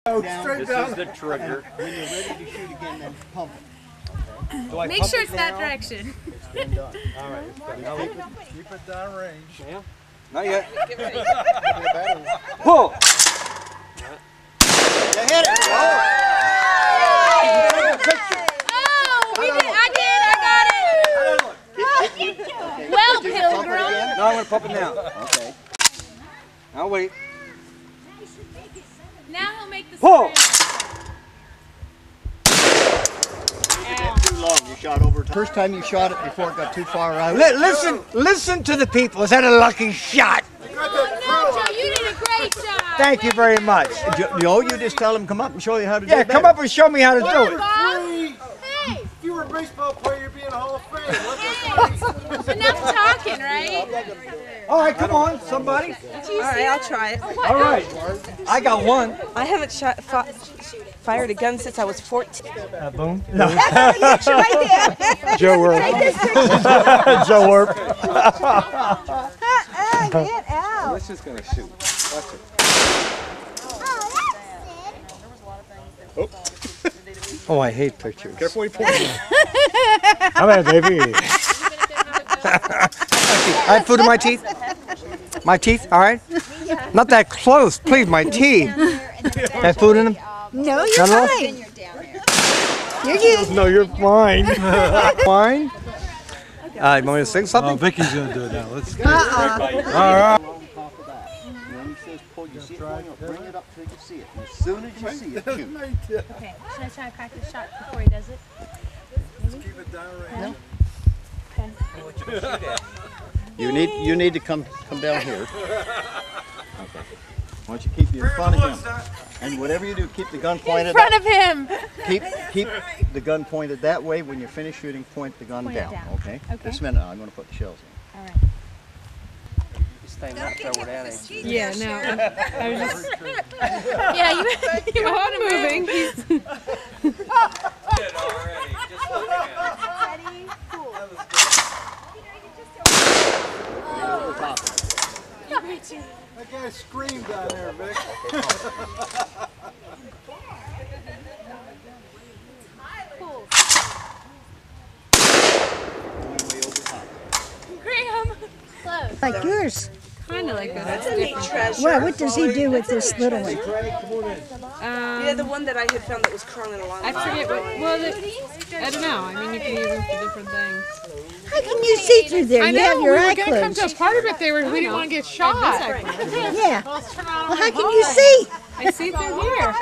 This is the trigger. When you're ready to shoot again, then pump it. Do I Make pump sure it it's that now? direction. Then done. All right. Now keep it down range. Yeah. Not yet. Pull. You hit it. Oh, we did. I got it. Well, Pilgrim. No, I'm gonna pump it now. Okay. I'll wait. Now he'll make the Pull. Too long. You shot over. First time you shot it before it got too far out. Listen to the people. Is that a lucky shot? Oh, no, Joe, you did a great job. Thank you very much. You just tell them come up and show you how to do Yeah, it. come up and show me how to do Bob. it. Hey, If you were a baseball player, you'd be in the Hall of Fame. enough talking, right? All right, come on, somebody. All right, I'll try it. All right, I got one. I haven't fired a gun since I was 14. Boom. No. Joe Worp. Joe Worp. Get out. Let's just gonna shoot. Watch it. Oh, I hate pictures. Careful when you pull. Come here, baby. I have food in my teeth. My teeth, all right? Not that close, please, my teeth. Have food in them? No, you're Not at all? fine. You're good. No, you're fine. Fine? You want me to sing something? Vicky's gonna do it now. Let's go. All right. When he says pull, you see it going up, bring it up till you see it. And as soon as you see it, shoot. Okay, should I try to practice shot before he does it? Keep it down range. You need to come down here. Okay. Why don't you keep you in front of him? And whatever you do, keep the gun pointed In front up. of him. Keep the gun pointed that way. When you're finished shooting, point the gun Point it down. down. Okay? Okay. Just a minute. I'm going to put the shells in. All right. Stay right there where that is. Yeah, no. I was just. Yeah, you I'm moving. That guy screamed down there, Vic. Graham. Close. Like yours. Kind of like that. That's a neat treasure. Well, what does he do with this little one? Yeah, the one that I had found that was crawling along. I forget what, I don't know. I mean, you can use them for different things. How can you see through there? I You know, have we your were eye going to come to a closed. part of it, we didn't want to get shot. Yeah. Well, how can you see? I see through here.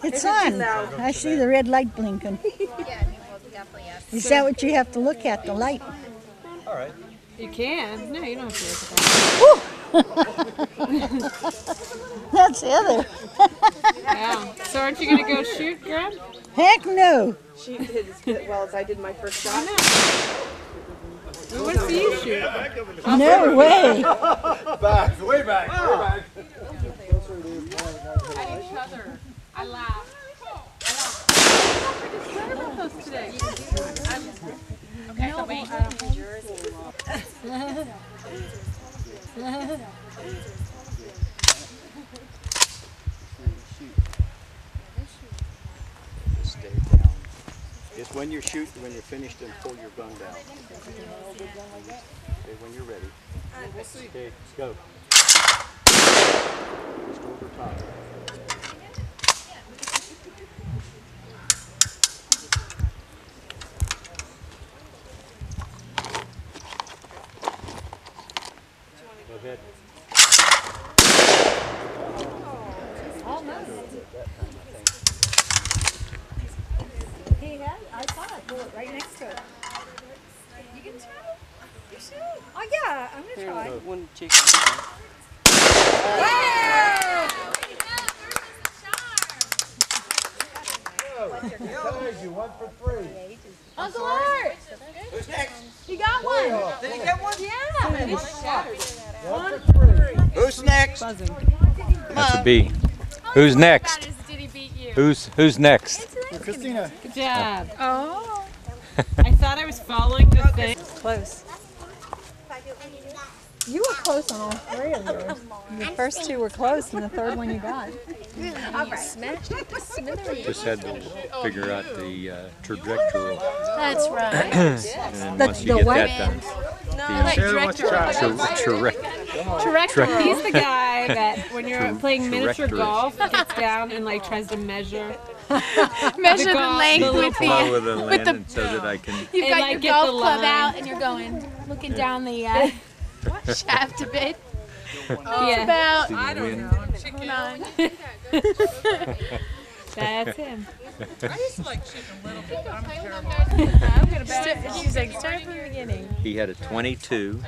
It's on. I see the red light blinking. Is that what you have to look at, the light? You can. No, you don't have to look at that. That's Heather. Yeah. So aren't you going to go shoot, Graham? Heck no. She did as well as I did my first shot. We want to see you shoot. No way. Back, way back, way back. At each other. I laugh. Okay, so wait. Stay down. Just when you're shooting, when you're finished, then pull your gun down. Okay, when you're ready. Okay, let's go. Just over top. Go ahead. I saw a bullet right next to it. You can try. You should. Oh, yeah, I'm going to try. One chick. You 1 for 3. Uncle Art. Who's next? You got one. Did you get one? Yeah. 1 for 3. Who's next? That's a B. Who's next? Did he beat you? Who's next? Christina. Good job. Oh. I thought I was following the thing. Close. You were close on all three of yours. The first two were close, and the third one you got. Smashed it to smithereens. Just had to figure out the trajectory. That's right. And once you get that done, Director. He's the guy that when you're playing miniature golf, gets down and like tries to measure Measure the golf- length the with flow the. with the land so that I can. You've and, got like, your get golf the club line. out and you're going, looking down the shaft a bit. yeah, About. I don't know. Hold on. that's him. She's like, start from the beginning. He had a 22,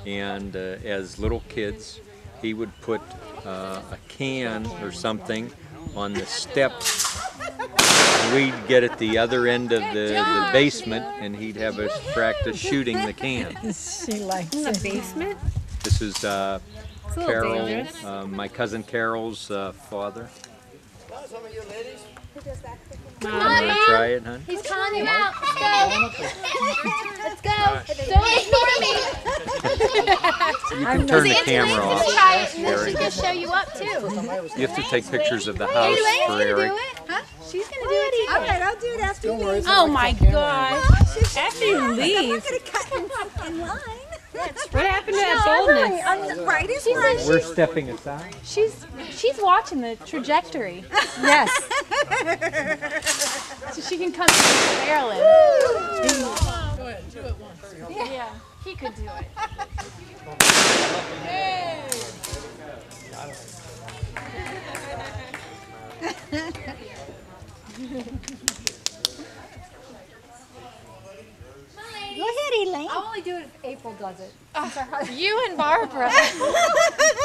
and as little kids, he would put a can or something on the steps. We'd get at the other end of the basement, and he'd have us practice shooting the can. She likes In the it. basement. This is It's a little Carol, dangerous. my cousin Carol's father. Come You on, want to Mom. try it, hon? He's calling you out. Let's go. Don't ignore me. You can turn the camera Elaine's off. gonna try it, and then Eric. she's gonna show you up too. You have to take pictures of the house Elaine's for gonna Eric. do it. Huh? She's gonna do it too. All right, I'll do it after you leave. Oh my gosh! After you I'm leave, not gonna cut in line. what happened to that boldness? I'm right is right. We're stepping aside. She's watching the trajectory, Yes. so she can come to the Maryland. Yeah, he could do it. Go ahead, Elaine. I'll only do it if April does it. You and Barbara.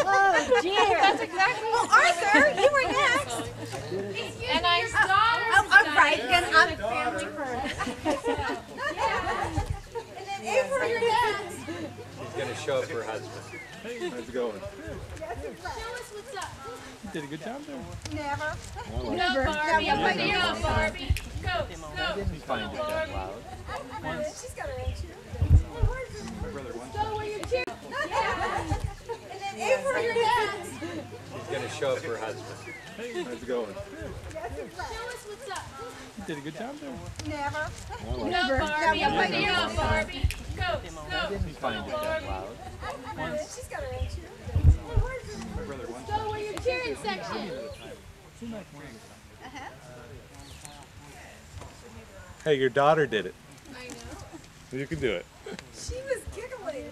Oh, dear. That's exactly. Well, Arthur, you were next. And I Oh, I'm right. Then I'm family first. And then April, you're next. She's going to show up her husband. Hey, how's it going? You did a good job there. Never. No, Barbie. I'm with you, Barbie. Go, go. You find it that loud. She's got her own cheer. Go where you choose. And then April, you're next. She's going to show up her husband. Hey, how's it going? What's up? You did a good job there. Never. No, Barbie. I'm with you, Barbie. Go, go. You find it that loud. She's got her own cheer. Go where your cheering section. Hey, your daughter did it. I know. You can do it. She was giggling.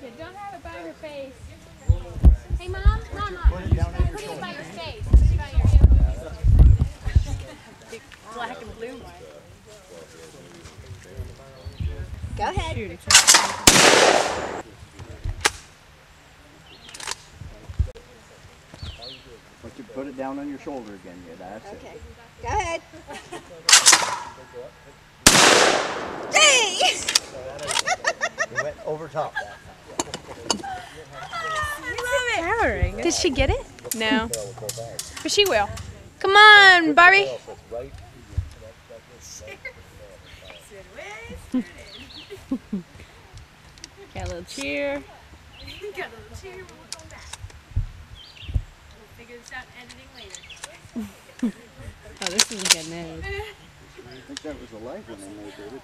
Yeah, don't have it by her face. Hey, Mom. Mama. Put it by your face. Put it by your black and blue. Go ahead. Once you put it down on your shoulder again, yeah, that's it. Okay. Go ahead. Hey! You went over top. Empowering. Did she get it? No. But she will. Come on, Barbie. Got a little cheer. Oh, this isn't getting edited. I think that was a light one when they did it.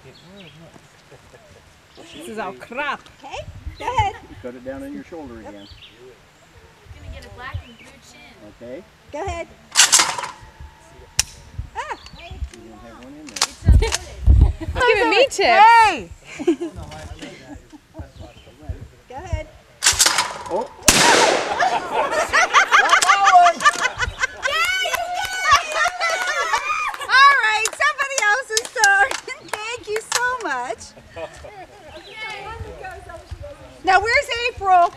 This is all crap. Okay. Go ahead. Put it down on your shoulder again. Gonna get a black and blue chin. Okay? Go ahead. Ah. You didn't have one in there. Giving me tips. Hey! Go ahead. Oh! All right, somebody else's turn. Thank you so much. Now, where's April?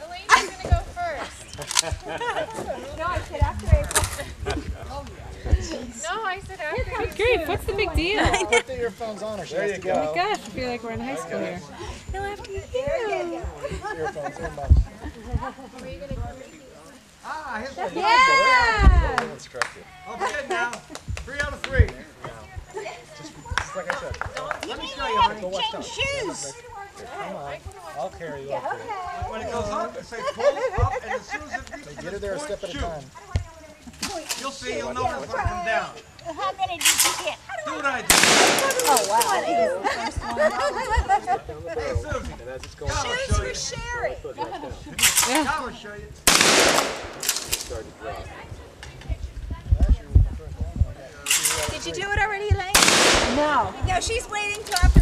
Elaine's gonna go first. No, I said after April. No, I said after. Great. What's the big deal? Oh Put the earphones on her. There you go. my gosh, I feel like we're in high school here. No, after you. Earphones in my Yeah! I'll be good now. 3 out of 3. Just like I said. change shoes. I'll carry you up there. When it goes up, say pull up, and as soon as it reaches Get her there a step at a time. you'll see, you'll know when it's going to come down. How many did you get? Do what I do. Oh, wow. Hey, Susie. Shoes for Sherry. I will show you. Did you do it already, Elaine? No. No, she's waiting till after